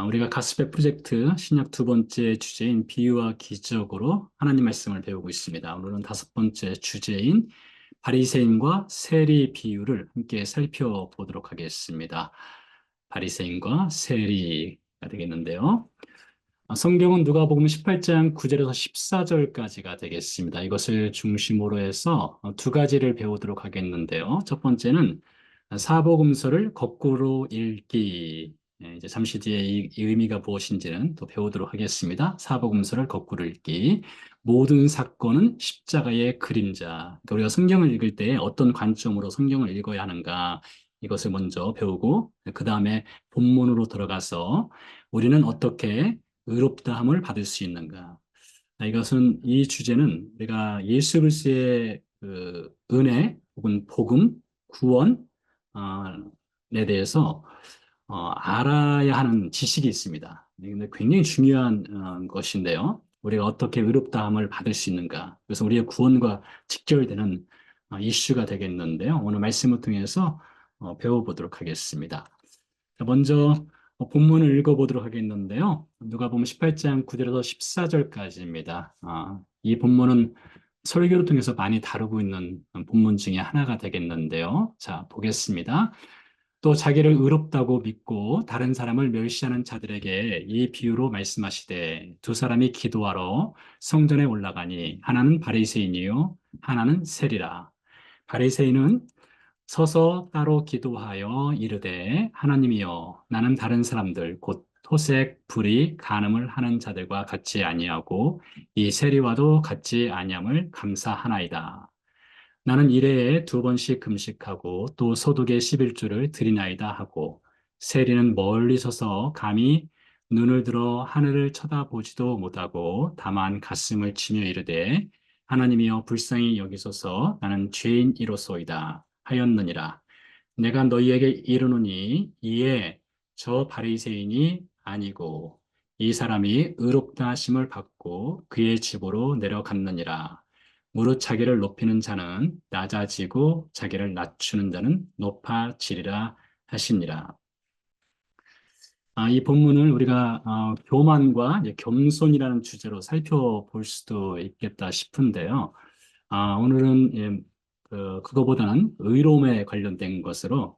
우리가 가스페 프로젝트 신약 두 번째 주제인 비유와 기적으로 하나님 말씀을 배우고 있습니다. 오늘은 다섯 번째 주제인 바리새인과 세리 비유를 함께 살펴보도록 하겠습니다. 바리새인과 세리가 되겠는데요. 성경은 누가복음 18장 9절에서 14절까지가 되겠습니다. 이것을 중심으로 해서 두 가지를 배우도록 하겠는데요. 첫 번째는 사복음서를 거꾸로 읽기. 이제 잠시 뒤에 이 의미가 무엇인지는 또 배우도록 하겠습니다. 사복음서를 거꾸로 읽기. 모든 사건은 십자가의 그림자. 그러니까 우리가 성경을 읽을 때 어떤 관점으로 성경을 읽어야 하는가, 이것을 먼저 배우고, 그 다음에 본문으로 들어가서 우리는 어떻게 의롭다함을 받을 수 있는가. 이것은, 이 주제는 우리가 예수 그리스도의 그 은혜 혹은 복음, 구원, 에 대해서 알아야 하는 지식이 있습니다. 근데 굉장히 중요한 것인데요. 우리가 어떻게 의롭다함을 받을 수 있는가. 그래서 우리의 구원과 직결되는 이슈가 되겠는데요. 오늘 말씀을 통해서 배워보도록 하겠습니다. 자, 먼저 본문을 읽어보도록 하겠는데요. 누가복음 18장 9절에서 14절까지입니다. 이 본문은 설교를 통해서 많이 다루고 있는 본문 중에 하나가 되겠는데요. 자, 보겠습니다. 또 자기를 의롭다고 믿고 다른 사람을 멸시하는 자들에게 이 비유로 말씀하시되, 두 사람이 기도하러 성전에 올라가니 하나는 바리새인이요 하나는 세리라. 바리새인은 서서 따로 기도하여 이르되, 하나님이여, 나는 다른 사람들 곧 토색, 불의, 간음을 하는 자들과 같이 아니하고 이 세리와도 같이 아니함을 감사하나이다. 나는 일회에 두 번씩 금식하고 또 소득의 11조를 드리나이다 하고, 세리는 멀리 서서 감히 눈을 들어 하늘을 쳐다보지도 못하고 다만 가슴을 치며 이르되, 하나님이여 불쌍히 여기소서, 나는 죄인이로소이다 하였느니라. 내가 너희에게 이르노니 이에 저 바리새인이 아니고 이 사람이 의롭다 하심을 받고 그의 집으로 내려갔느니라. 무릇 자기를 높이는 자는 낮아지고 자기를 낮추는 자는 높아지리라 하시니라. 이 본문을 우리가 교만과 이제 겸손이라는 주제로 살펴볼 수도 있겠다 싶은데요. 오늘은 그거보다는 의로움에 관련된 것으로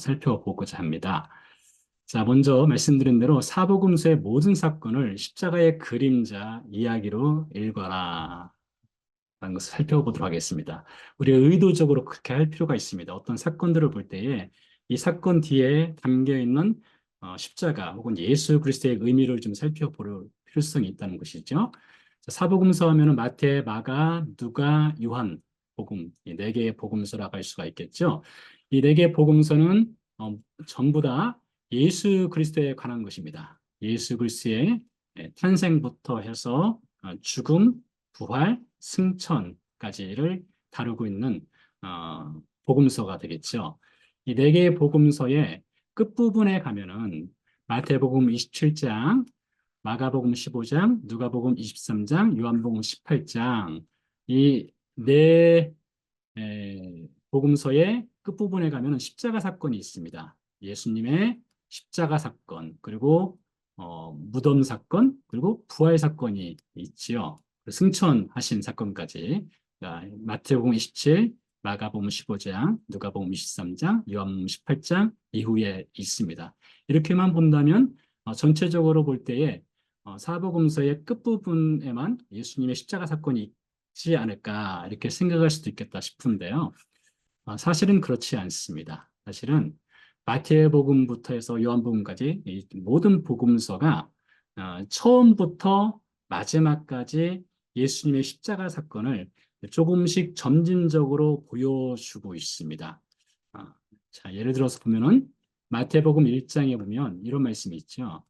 살펴보고자 합니다. 자, 먼저 말씀드린 대로 사복음서의 모든 사건을 십자가의 그림자 이야기로 읽어라 라는 것을 살펴보도록 하겠습니다. 우리가 의도적으로 그렇게 할 필요가 있습니다. 어떤 사건들을 볼 때에 이 사건 뒤에 담겨 있는 십자가 혹은 예수 그리스도의 의미를 좀 살펴볼 필요성이 있다는 것이죠. 자, 사복음서 하면은 마태, 마가, 누가, 요한 복음, 이 네 개의 복음서라고 할 수가 있겠죠. 이 네 개의 복음서는 전부 다 예수 그리스도에 관한 것입니다. 예수 그리스도의 탄생부터 해서 죽음, 부활, 승천까지를 다루고 있는 복음서가 되겠죠. 이 네 개의 복음서의 끝부분에 가면은 마태복음 27장, 마가복음 15장, 누가복음 23장, 요한복음 18장, 이 네 복음서의 끝부분에 가면은 십자가 사건이 있습니다. 예수님의 십자가 사건, 그리고 무덤 사건, 그리고 부활 사건이 있지요. 승천하신 사건까지. 마태복음 27, 마가복음 15장, 누가복음 23장, 요한복음 18장 이후에 있습니다. 이렇게만 본다면 전체적으로 볼 때에 사복음서의 끝부분에만 예수님의 십자가 사건이 있지 않을까 이렇게 생각할 수도 있겠다 싶은데요. 사실은 그렇지 않습니다. 사실은 마태복음부터 해서 요한복음까지 이 모든 복음서가 처음부터 마지막까지 예수님의 십자가 사건을 조금씩 점진적으로 보여주고 있습니다. 자, 예를 들어서 보면은 마태복음 1장에 보면 이런 말씀이 있죠.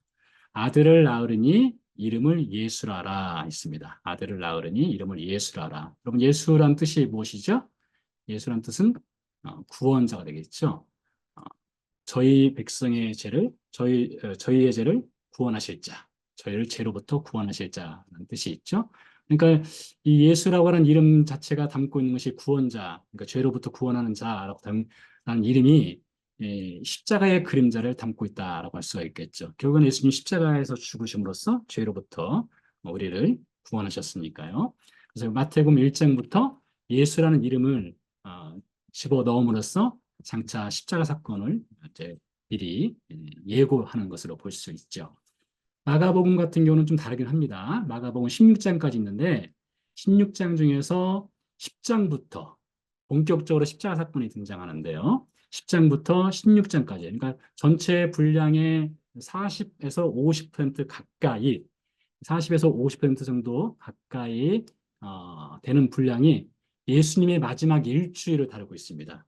아들을 낳으리니 이름을 예수라라 있습니다. 아들을 낳으리니 이름을 예수라라. 여러분, 예수란 뜻이 무엇이죠? 예수란 뜻은 구원자가 되겠죠. 어, 저희 백성의 죄를 저희의 죄를 구원하실 자, 저희를 죄로부터 구원하실 자라는 뜻이 있죠. 그러니까 이 예수라고 하는 이름 자체가 담고 있는 것이 구원자, 그러니까 죄로부터 구원하는 자라고 하는 이름이 십자가의 그림자를 담고 있다라고 할 수가 있겠죠. 결국은 예수님 십자가에서 죽으심으로써 죄로부터 우리를 구원하셨으니까요. 그래서 마태복음 1장부터 예수라는 이름을 집어 넣음으로써 장차 십자가 사건을 이제 미리 예고하는 것으로 볼 수 있죠. 마가복음 같은 경우는 좀 다르긴 합니다. 마가복음 16장까지 있는데 16장 중에서 10장부터 본격적으로 십자가 사건이 등장하는데요. 10장부터 16장까지, 그러니까 전체 분량의 40에서 50% 가까이, 40에서 50% 정도 가까이 되는 분량이 예수님의 마지막 일주일을 다루고 있습니다.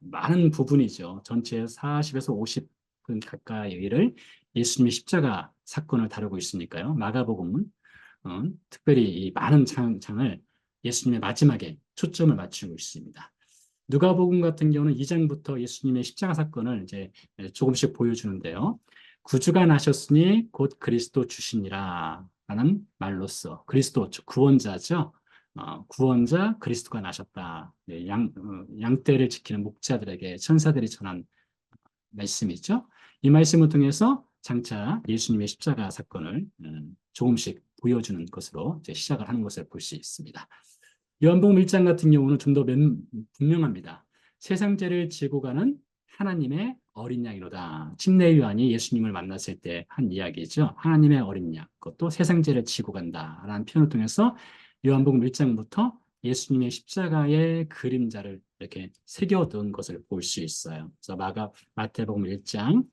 많은 부분이죠. 전체 40에서 50% 가까이를 예수님의 십자가 사건을 다루고 있으니까요. 마가복음은 특별히 이 많은 장을 예수님의 마지막에 초점을 맞추고 있습니다. 누가복음 같은 경우는 2장부터 예수님의 십자가 사건을 이제 조금씩 보여주는데요. 구주가 나셨으니 곧 그리스도 주시니라 라는 말로써 그리스도 구원자죠. 구원자 그리스도가 나셨다. 네, 양떼를 지키는 목자들에게 천사들이 전한 말씀이죠. 이 말씀을 통해서 장차 예수님의 십자가 사건을 조금씩 보여주는 것으로 이제 시작을 하는 것을 볼 수 있습니다. 요한복음 1장 같은 경우는 좀 더 분명합니다. 세상 죄를 지고 가는 하나님의 어린 양이로다. 침례 요한이 예수님을 만났을 때 한 이야기죠. 하나님의 어린 양, 그것도 세상 죄를 지고 간다라는 표현을 통해서 요한복음 1장부터 예수님의 십자가의 그림자를 이렇게 새겨둔 것을 볼 수 있어요. 그래서 마태복음 1장,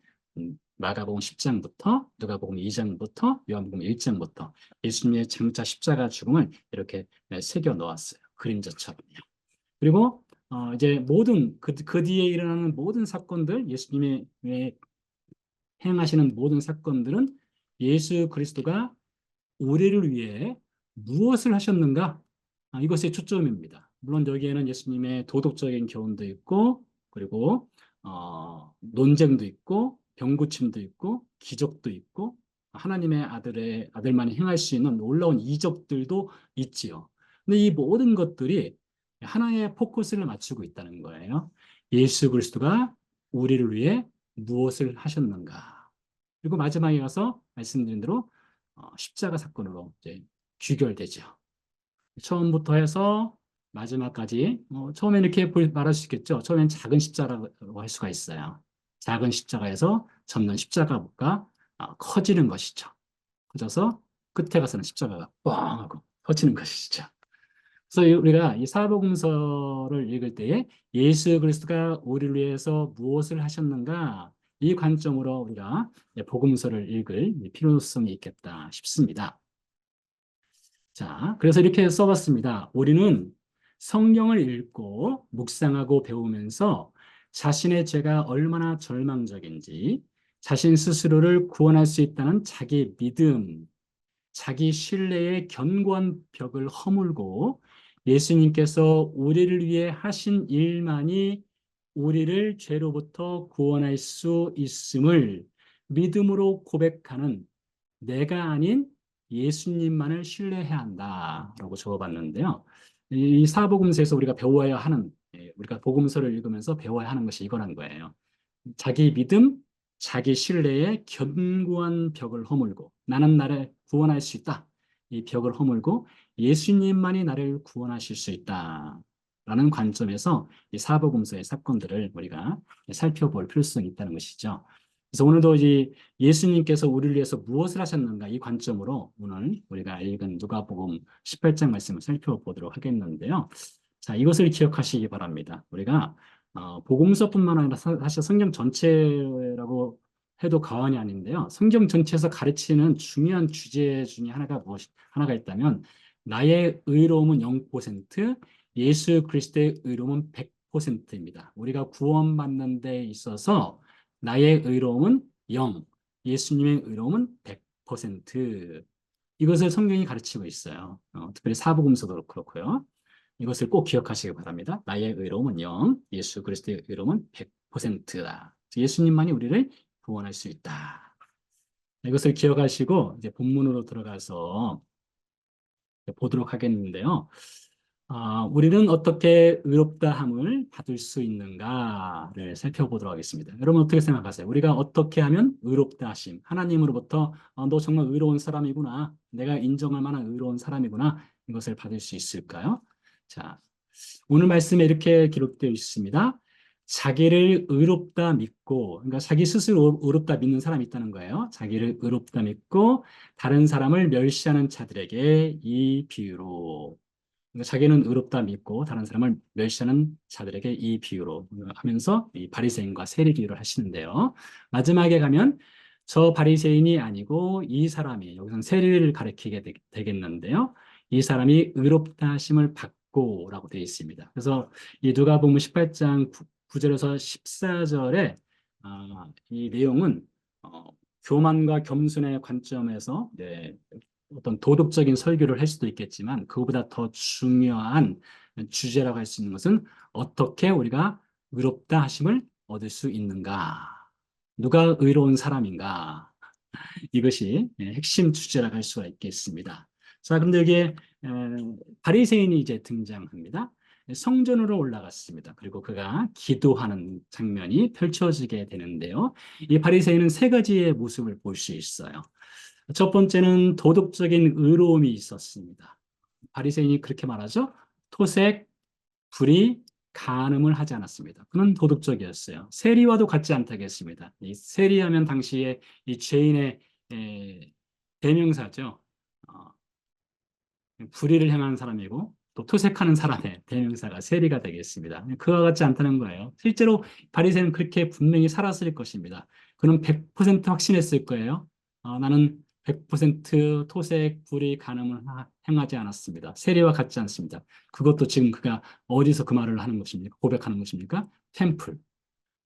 마가복음 10장부터 누가복음 2장부터 요한복음 1장부터 예수님의 장차 십자가 죽음을 이렇게 새겨 놓았어요. 그림자처럼요. 그리고 이제 모든 그 뒤에 일어나는 모든 사건들, 예수님의 행하시는 모든 사건들은 예수 그리스도가 우리를 위해 무엇을 하셨는가? 이것의 초점입니다. 물론 여기에는 예수님의 도덕적인 교훈도 있고, 그리고 논쟁도 있고, 병고침도 있고, 기적도 있고, 하나님의 아들만이 행할 수 있는 놀라운 이적들도 있지요. 근데 이 모든 것들이 하나의 포커스를 맞추고 있다는 거예요. 예수 그리스도가 우리를 위해 무엇을 하셨는가? 그리고 마지막에 가서 말씀드린 대로 십자가 사건으로 이제 귀결되죠. 처음부터 해서 마지막까지 처음에 이렇게 말할 수 있겠죠. 처음엔 작은 십자가라고 할 수가 있어요. 작은 십자가에서 접는 십자가가 커지는 것이죠. 커져서 끝에 가서는 십자가가 뻥 하고 터지는 것이죠. 그래서 우리가 이 사복음서를 읽을 때에 예수 그리스도가 우리를 위해서 무엇을 하셨는가 이 관점으로 우리가 복음서를 읽을 필요성이 있겠다 싶습니다. 자, 그래서 이렇게 써봤습니다. 우리는 성경을 읽고 묵상하고 배우면서 자신의 죄가 얼마나 절망적인지 자신 스스로를 구원할 수 있다는 자기 믿음, 자기 신뢰의 견고한 벽을 허물고 예수님께서 우리를 위해 하신 일만이 우리를 죄로부터 구원할 수 있음을 믿음으로 고백하는 내가 아닌 예수님만을 신뢰해야 한다라고 적어봤는데요. 이 사복음서에서 우리가 배워야 하는, 우리가 복음서를 읽으면서 배워야 하는 것이 이거란 거예요. 자기 믿음, 자기 신뢰의 견고한 벽을 허물고 나는 나를 구원할 수 있다. 이 벽을 허물고 예수님만이 나를 구원하실 수 있다. 라는 관점에서 이 사복음서의 사건들을 우리가 살펴볼 필요성이 있다는 것이죠. 그래서 오늘도 이 예수님께서 우리를 위해서 무엇을 하셨는가 이 관점으로 오늘 우리가 읽은 누가복음 18장 말씀을 살펴보도록 하겠는데요. 자, 이것을 기억하시기 바랍니다. 우리가 복음서뿐만 아니라 사실 성경 전체라고 해도 과언이 아닌데요. 성경 전체에서 가르치는 중요한 주제 중에 하나가 있다면 나의 의로움은 0%, 예수 그리스도의 의로움은 100%입니다. 우리가 구원받는 데 있어서 나의 의로움은 0, 예수님의 의로움은 100%. 이것을 성경이 가르치고 있어요. 특별히 사복음서도 그렇고요. 이것을 꼭 기억하시기 바랍니다. 나의 의로움은 0, 예수 그리스도의 의로움은 100%다. 예수님만이 우리를 구원할 수 있다. 이것을 기억하시고 이제 본문으로 들어가서 보도록 하겠는데요. 우리는 어떻게 의롭다함을 받을 수 있는가를 살펴보도록 하겠습니다. 여러분 어떻게 생각하세요? 우리가 어떻게 하면 의롭다 하심, 하나님으로부터 너 정말 의로운 사람이구나, 내가 인정할 만한 의로운 사람이구나, 이것을 받을 수 있을까요? 자, 오늘 말씀에 이렇게 기록되어 있습니다. 자기를 의롭다 믿고, 그러니까 자기 스스로 의롭다 믿는 사람이 있다는 거예요. 자기를 의롭다 믿고 다른 사람을 멸시하는 자들에게 이 비유로, 그러니까 자기는 의롭다 믿고 다른 사람을 멸시하는 자들에게 이 비유로 하면서 이 바리새인과 세리 비유를 하시는데요. 마지막에 가면 저 바리새인이 아니고 이 사람이, 여기서는 세리를 가리키게 되겠는데요. 이 사람이 의롭다 하심을 받고라고 되어 있습니다. 그래서 이 누가복음 18장 9절에서 14절에 이 내용은 교만과 겸손의 관점에서, 네, 어떤 도덕적인 설교를 할 수도 있겠지만 그거보다 더 중요한 주제라고 할 수 있는 것은 어떻게 우리가 의롭다 하심을 얻을 수 있는가? 누가 의로운 사람인가? 이것이 핵심 주제라고 할 수가 있겠습니다. 자, 그런데 여기에 바리새인이 이제 등장합니다. 성전으로 올라갔습니다. 그리고 그가 기도하는 장면이 펼쳐지게 되는데요. 이 바리새인은 세 가지의 모습을 볼 수 있어요. 첫 번째는 도덕적인 의로움이 있었습니다. 바리새인이 그렇게 말하죠. 토색, 불의, 간음을 하지 않았습니다. 그는 도덕적이었어요. 세리와도 같지 않다겠습니다. 이 세리하면 당시에 이 죄인의 대명사죠. 어, 불의를 행하는 사람이고 또 토색하는 사람의 대명사가 세리가 되겠습니다. 그와 같지 않다는 거예요. 실제로 바리새인은 그렇게 분명히 살았을 것입니다. 그는 100% 확신했을 거예요. 나는 100% 토색, 불의, 간음을 행하지 않았습니다. 세리와 같지 않습니다. 그것도 지금 그가 어디서 그 말을 하는 것입니까? 고백하는 것입니까? 템플.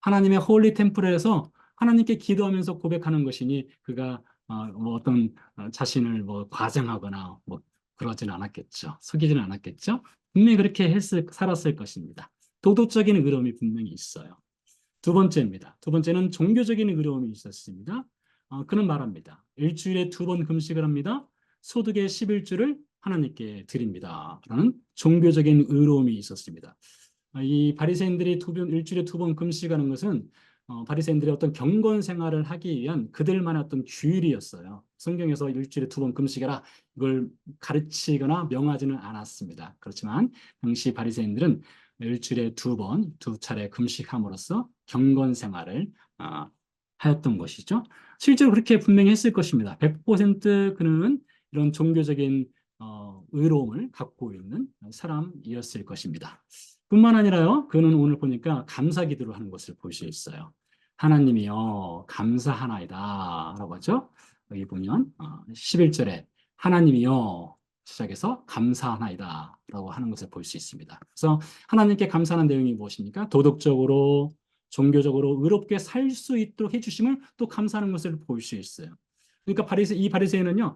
하나님의 홀리 템플에서 하나님께 기도하면서 고백하는 것이니 그가 뭐 어떤 자신을 뭐 과장하거나 뭐 그러지는 않았겠죠. 속이지는 않았겠죠. 분명히 그렇게 살았을 것입니다. 도덕적인 의로움이 분명히 있어요. 두 번째입니다. 두 번째는 종교적인 의로움이 있었습니다. 그는 말합니다. 일주일에 2번 금식을 합니다. 소득의 11주를 하나님께 드립니다. 라는 종교적인 의로움이 있었습니다. 이 바리새인들이 일주일에 2번 금식하는 것은 바리새인들이 어떤 경건 생활을 하기 위한 그들만의 어떤 규율이었어요. 성경에서 일주일에 2번 금식해라 이걸 가르치거나 명하지는 않았습니다. 그렇지만 당시 바리새인들은 일주일에 2번, 2차례 금식함으로써 경건 생활을 하였던 것이죠. 실제로 그렇게 분명히 했을 것입니다. 100% 그는 이런 종교적인 의로움을 갖고 있는 사람이었을 것입니다. 뿐만 아니라요, 그는 오늘 보니까 감사 기도를 하는 것을 볼 수 있어요. 하나님이여 감사하나이다 라고 하죠. 여기 보면 11절에 하나님이여 시작해서 감사하나이다 라고 하는 것을 볼 수 있습니다. 그래서 하나님께 감사하는 내용이 무엇입니까? 도덕적으로, 종교적으로 의롭게 살 수 있도록 해주심을 또 감사하는 것을 볼 수 있어요. 그러니까 이 바리새인은요,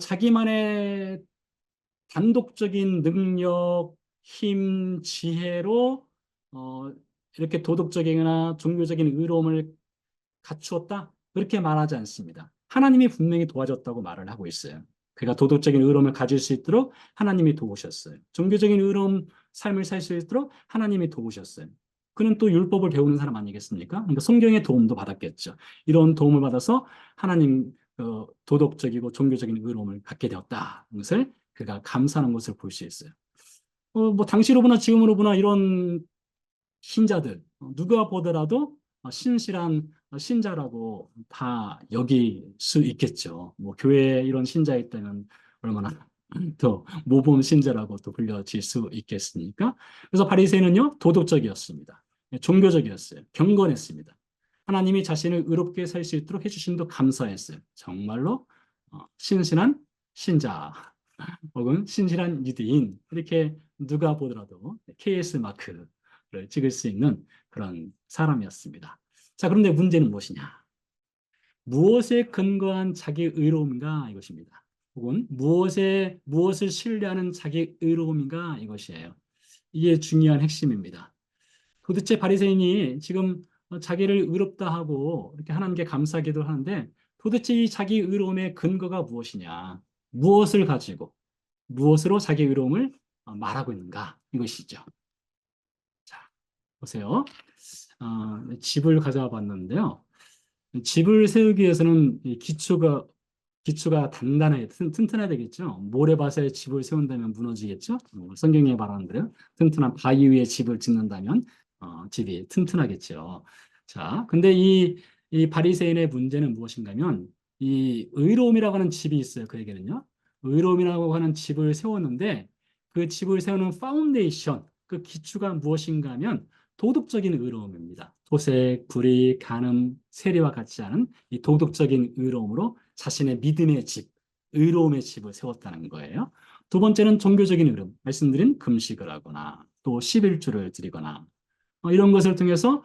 자기만의 단독적인 능력, 힘, 지혜로 이렇게 도덕적이거나 종교적인 의로움을 갖추었다? 그렇게 말하지 않습니다. 하나님이 분명히 도와줬다고 말을 하고 있어요. 그가 도덕적인 의로움을 가질 수 있도록 하나님이 도우셨어요. 종교적인 의로움 삶을 살 수 있도록 하나님이 도우셨어요. 그는 또 율법을 배우는 사람 아니겠습니까? 그러니까 성경의 도움도 받았겠죠. 이런 도움을 받아서 하나님 도덕적이고 종교적인 의로움을 갖게 되었다. 것을 그가 감사하는 것을 볼 수 있어요. 뭐 당시로 보나 지금으로 보나 이런 신자들 누가 보더라도 신실한 신자라고 다 여길 수 있겠죠. 뭐 교회에 이런 신자 있다면 얼마나 더 모범 신자라고 또 불려질 수 있겠습니까? 그래서 바리새인은요 도덕적이었습니다. 종교적이었어요. 경건했습니다. 하나님이 자신을 의롭게 살 수 있도록 해주심도 감사했어요. 정말로 신실한 신자 혹은 신실한 유대인 이렇게 누가 보더라도 KS 마크를 찍을 수 있는 그런 사람이었습니다. 자, 그런데 문제는 무엇이냐? 무엇에 근거한 자기 의로움인가 이것입니다. 혹은 무엇을 신뢰하는 자기 의로움인가 이것이에요. 이게 중요한 핵심입니다. 도대체 바리새인이 지금 자기를 의롭다 하고 이렇게 하나님께 감사하기도 하는데 도대체 이 자기 의로움의 근거가 무엇이냐? 무엇을 가지고 무엇으로 자기 의로움을 말하고 있는가? 이것이죠. 자, 보세요. 집을 가져와 봤는데요. 집을 세우기 위해서는 이 기초가 단단해야, 튼튼해야 되겠죠. 모래밭에 집을 세운다면 무너지겠죠. 성경에 말하는 대로 튼튼한 바위 위에 집을 짓는다면 집이 튼튼하겠죠. 자, 근데 이 바리새인의 문제는 무엇인가면 이 의로움이라고 하는 집이 있어요. 그에게는요. 의로움이라고 하는 집을 세웠는데 그 집을 세우는 파운데이션, 그 기초가 무엇인가 하면 도덕적인 의로움입니다. 토색, 불의, 간음, 세리와 같지 않은 이 도덕적인 의로움으로 자신의 믿음의 집, 의로움의 집을 세웠다는 거예요. 두 번째는 종교적인 의로움, 말씀드린 금식을 하거나 또 11조를 드리거나 이런 것을 통해서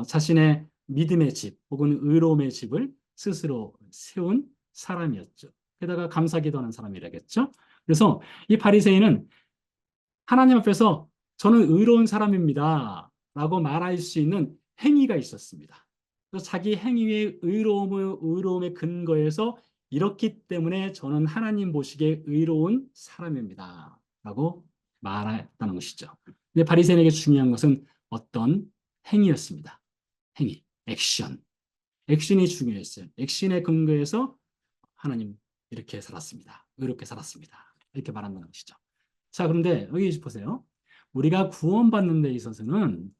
자신의 믿음의 집 혹은 의로움의 집을 스스로 세운 사람이었죠. 게다가 감사기도하는 사람이라겠죠. 그래서 이 바리새인은 하나님 앞에서 저는 의로운 사람입니다. 라고 말할 수 있는 행위가 있었습니다. 그래서 자기 행위의 의로움의 근거에서 이렇기 때문에 저는 하나님 보시기에 의로운 사람입니다. 라고 말했다는 것이죠. 근데 바리새인에게 중요한 것은 어떤 행위였습니다. 행위, 액션. 액션이 중요했어요. 액션의 근거에서 하나님 이렇게 살았습니다. 의롭게 살았습니다. 이렇게 말한다는 것이죠. 자, 그런데 여기 보세요. 우리가 구원받는 데 있어서는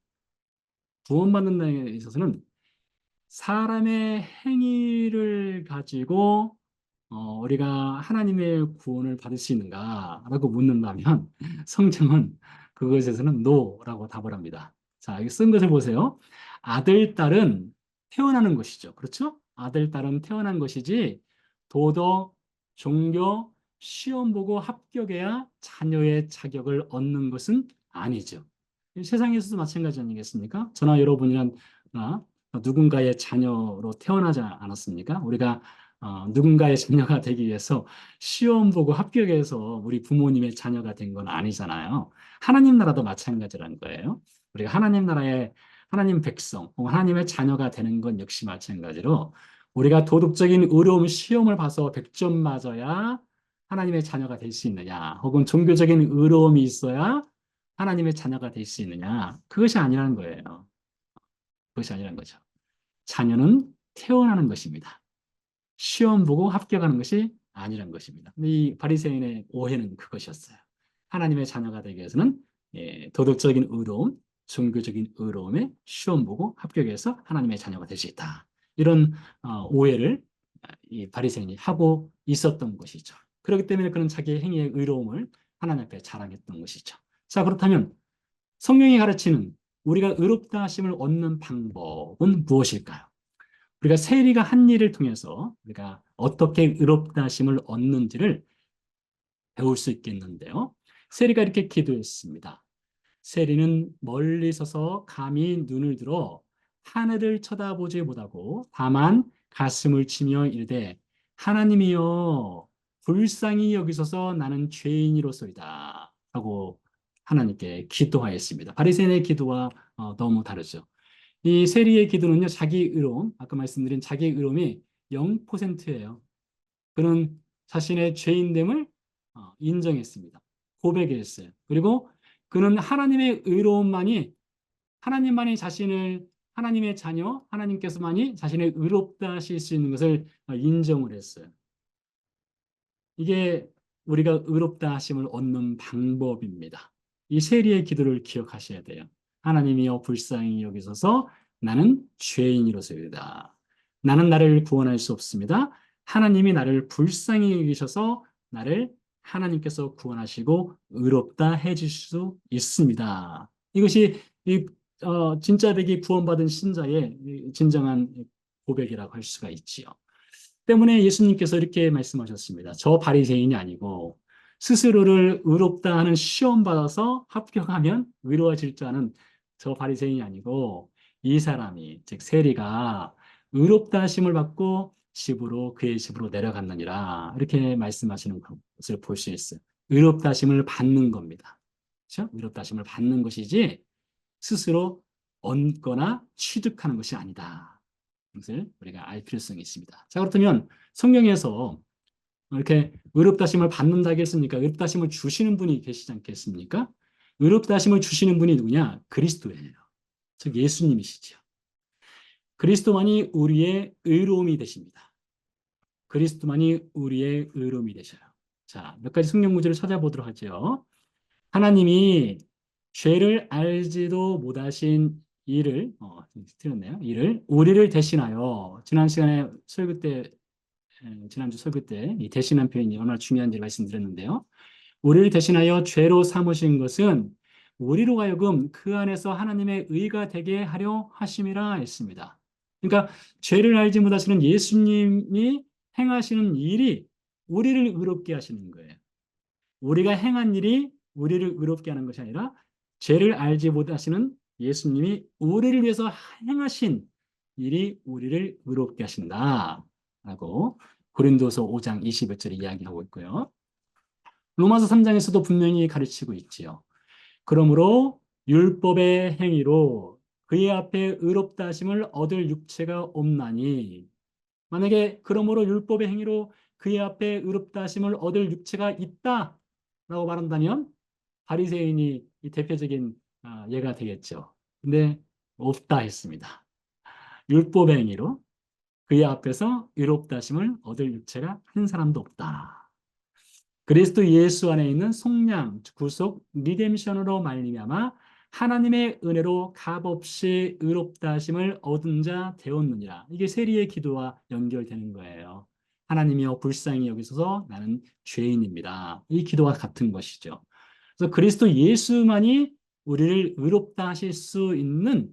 사람의 행위를 가지고 우리가 하나님의 구원을 받을 수 있는가라고 묻는다면 성경은 그것에서는 no라고 답을 합니다. 자, 여기 쓴 것을 보세요. 아들, 딸은 태어나는 것이죠. 그렇죠? 아들, 딸은 태어난 것이지 도덕, 종교, 시험 보고 합격해야 자녀의 자격을 얻는 것은 아니죠. 세상에서도 마찬가지 아니겠습니까? 저나 여러분이란 누군가의 자녀로 태어나지 않았습니까? 우리가 누군가의 자녀가 되기 위해서 시험 보고 합격해서 우리 부모님의 자녀가 된 건 아니잖아요. 하나님 나라도 마찬가지라는 거예요. 우리가 하나님 나라의 하나님 백성, 혹은 하나님의 자녀가 되는 건 역시 마찬가지로 우리가 도덕적인 의로움 시험을 봐서 100점 맞아야 하나님의 자녀가 될 수 있느냐, 혹은 종교적인 의로움이 있어야 하나님의 자녀가 될 수 있느냐, 그것이 아니라는 거예요. 그것이 아니라는 거죠. 자녀는 태어나는 것입니다. 시험 보고 합격하는 것이 아니란 것입니다. 근데 이 바리새인의 오해는 그것이었어요. 하나님의 자녀가 되기 위해서는 도덕적인 의로움, 종교적인 의로움에 시험 보고 합격해서 하나님의 자녀가 될 수 있다. 이런 오해를 이 바리새인이 하고 있었던 것이죠. 그렇기 때문에 그는 자기의 행위의 의로움을 하나님 앞에 자랑했던 것이죠. 자, 그렇다면 성경이 가르치는 우리가 의롭다 하심을 얻는 방법은 무엇일까요? 우리가 세리가 한 일을 통해서 우리가 어떻게 의롭다 하심을 얻는지를 배울 수 있겠는데요. 세리가 이렇게 기도했습니다. 세리는 멀리 서서 감히 눈을 들어 하늘을 쳐다보지 못하고 다만 가슴을 치며 이르되 하나님이여 불쌍히 여기소서 나는 죄인이로소이다 하고 하나님께 기도하였습니다. 바리새인의 기도와 너무 다르죠. 이 세리의 기도는요, 자기 의로움, 아까 말씀드린 자기 의로움이 0%예요. 그는 자신의 죄인됨을 인정했습니다. 고백했어요. 그리고 그는 하나님의 의로움만이, 하나님만이 자신을, 하나님의 자녀, 하나님께서만이 자신을 의롭다 하실 수 있는 것을 인정을 했어요. 이게 우리가 의롭다 하심을 얻는 방법입니다. 이 세리의 기도를 기억하셔야 돼요. 하나님이여 불쌍히 여기소서 나는 죄인이로소이다. 나는 나를 구원할 수 없습니다. 하나님이 나를 불쌍히 여기셔서 나를 하나님께서 구원하시고 의롭다 해줄 수 있습니다. 이것이 진짜 되게 구원받은 신자의 진정한 고백이라고 할 수가 있지요. 때문에 예수님께서 이렇게 말씀하셨습니다. 저 바리새인이 아니고 스스로를 의롭다 하는 시험 받아서 합격하면 의로워질 줄 아는 저 바리새인이 아니고 이 사람이 즉 세리가 의롭다 하심을 받고 그의 집으로 내려갔느니라 이렇게 말씀하시는 것을 볼 수 있어요. 의롭다 하심을 받는 겁니다. 그렇죠? 의롭다 하심을 받는 것이지 스스로 얻거나 취득하는 것이 아니다. 것을 우리가 알 필요성이 있습니다. 자, 그렇다면 성경에서 이렇게 의롭다심을 받는다고 했으니까 의롭다심을 주시는 분이 계시지 않겠습니까? 의롭다심을 주시는 분이 누구냐? 그리스도예요. 즉 예수님이시죠. 그리스도만이 우리의 의로움이 되십니다. 그리스도만이 우리의 의로움이 되셔요. 자, 몇 가지 성경 구절을 찾아보도록 하죠. 하나님이 죄를 알지도 못하신 이를, 틀렸네요. 이를, 우리를 대신하여, 지난 시간에 설교 때, 지난주 설교 때, 이 대신한 표현이 얼마나 중요한지 말씀드렸는데요. 우리를 대신하여 죄로 삼으신 것은 우리로 하여금 그 안에서 하나님의 의가 되게 하려 하심이라 했습니다. 그러니까 죄를 알지 못하시는 예수님이 행하시는 일이 우리를 의롭게 하시는 거예요. 우리가 행한 일이 우리를 의롭게 하는 것이 아니라 죄를 알지 못하시는 예수님이 우리를 위해서 행하신 일이 우리를 의롭게 하신다라고 고린도서 5장 21절에 이야기하고 있고요. 로마서 3장에서도 분명히 가르치고 있지요. 그러므로 율법의 행위로 그의 앞에 의롭다 하심을 얻을 육체가 없나니, 만약에 그러므로 율법의 행위로 그의 앞에 의롭다 하심을 얻을 육체가 있다라고 말한다면 바리새인이 이 대표적인 예가 되겠죠. 근데 없다 했습니다. 율법의 행위로 그의 앞에서 의롭다 하심을 얻을 육체가 한 사람도 없다. 그리스도 예수 안에 있는 속량, 구속, 리뎀션으로 말미암아 하나님의 은혜로 값없이 의롭다 하심을 얻은 자 되었느니라. 이게 세리의 기도와 연결되는 거예요. 하나님이여 불쌍히 여기소서 나는 죄인입니다. 이 기도와 같은 것이죠. 그래서 그리스도 예수만이 우리를 의롭다 하실 수 있는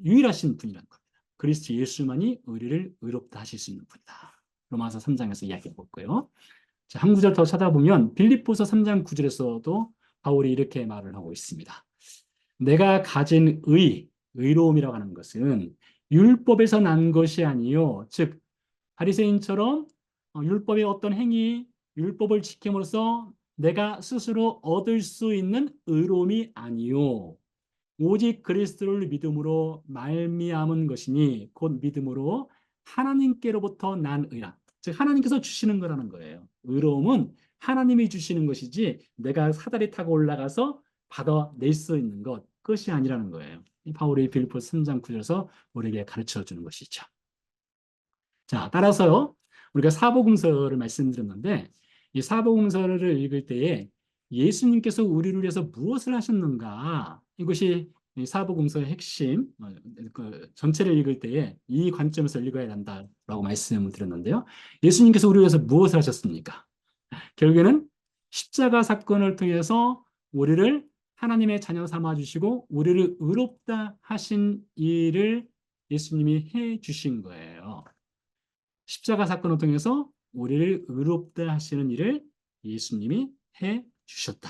유일하신 분이라는 겁니다. 그리스도 예수만이 우리를 의롭다 하실 수 있는 분이다. 로마서 3장에서 이야기하고 있고요. 자, 한 구절 더 찾아보면 빌립보서 3장 9절에서도 바울이 이렇게 말을 하고 있습니다. 내가 가진 의로움이라고 하는 것은 율법에서 난 것이 아니요. 즉 바리새인처럼 율법의 어떤 행위, 율법을 지킴으로써 내가 스스로 얻을 수 있는 의로움이 아니요. 오직 그리스도를 믿음으로 말미암은 것이니 곧 믿음으로 하나님께로부터 난 의라. 즉 하나님께서 주시는 거라는 거예요. 의로움은 하나님이 주시는 것이지 내가 사다리 타고 올라가서 받아낼 수 있는 그것이 아니라는 거예요. 이 바울이 빌립보서 3장 9절에서 우리에게 가르쳐 주는 것이죠. 자, 따라서요. 우리가 사복음서를 말씀드렸는데 이 사복음서를 읽을 때에 예수님께서 우리를 위해서 무엇을 하셨는가? 이것이 이 사복음서의 핵심, 그 전체를 읽을 때에 이 관점에서 읽어야 한다라고 말씀을 드렸는데요. 예수님께서 우리를 위해서 무엇을 하셨습니까? 결국에는 십자가 사건을 통해서 우리를 하나님의 자녀 삼아 주시고 우리를 의롭다 하신 일을 예수님이 해 주신 거예요. 십자가 사건을 통해서 우리를 의롭다 하시는 일을 예수님이 해 주셨다.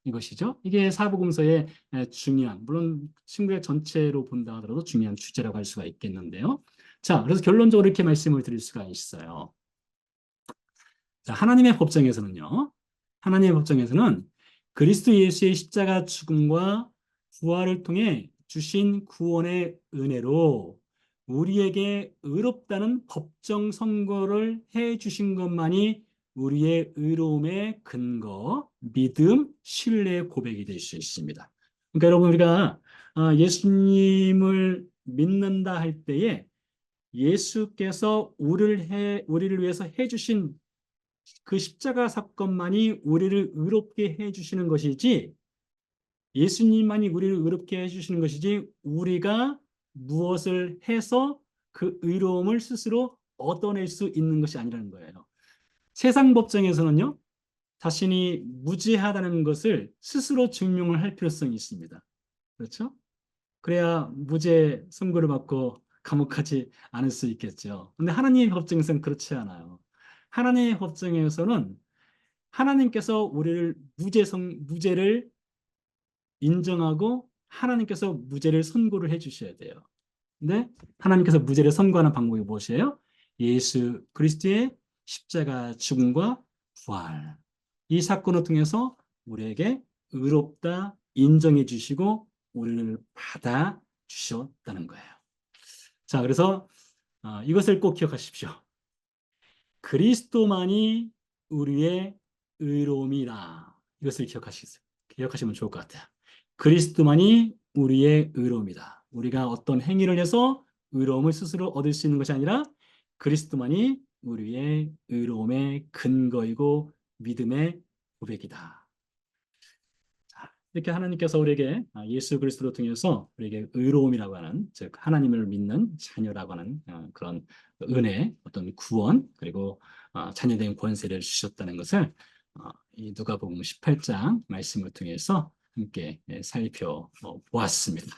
이것이죠. 이게 사복음서의 중요한, 물론 신구약 전체로 본다 하더라도 중요한 주제라고 할 수가 있겠는데요. 자, 그래서 결론적으로 이렇게 말씀을 드릴 수가 있어요. 자, 하나님의 법정에서는 그리스도 예수의 십자가 죽음과 부활을 통해 주신 구원의 은혜로 우리에게 의롭다는 법정 선고를 해 주신 것만이 우리의 의로움의 근거, 믿음, 신뢰의 고백이 될 수 있습니다. 그러니까 여러분 우리가 예수님을 믿는다 할 때에 예수께서 우리를 위해서 해 주신 그 십자가 사건만이 우리를 의롭게 해주시는 것이지 예수님만이 우리를 의롭게 해주시는 것이지 우리가 무엇을 해서 그 의로움을 스스로 얻어낼 수 있는 것이 아니라는 거예요. 세상 법정에서는요, 자신이 무죄하다는 것을 스스로 증명을 할 필요성이 있습니다. 그렇죠? 그래야 무죄 선고를 받고 감옥 가지 않을 수 있겠죠. 근데 하나님의 법정에서는 그렇지 않아요. 하나님의 법정에서는 하나님께서 우리를 무죄를 인정하고 하나님께서 무죄를 선고를 해 주셔야 돼요. 근데 하나님께서 무죄를 선고하는 방법이 무엇이에요? 예수 그리스도의 십자가 죽음과 부활. 이 사건을 통해서 우리에게 의롭다 인정해 주시고 우리를 받아 주셨다는 거예요. 자, 그래서 이것을 꼭 기억하십시오. 그리스도만이 우리의 의로움이다. 이것을 기억하시면 좋을 것 같아요. 그리스도만이 우리의 의로움이다. 우리가 어떤 행위를 해서 의로움을 스스로 얻을 수 있는 것이 아니라 그리스도만이 우리의 의로움의 근거이고 믿음의 고백이다. 이렇게 하나님께서 우리에게 예수 그리스도를 통해서 우리에게 의로움이라고 하는, 즉 하나님을 믿는 자녀라고 하는 그런 은혜, 어떤 구원, 그리고 자녀된 권세를 주셨다는 것을 이 누가복음 18장 말씀을 통해서 함께 살펴보았습니다.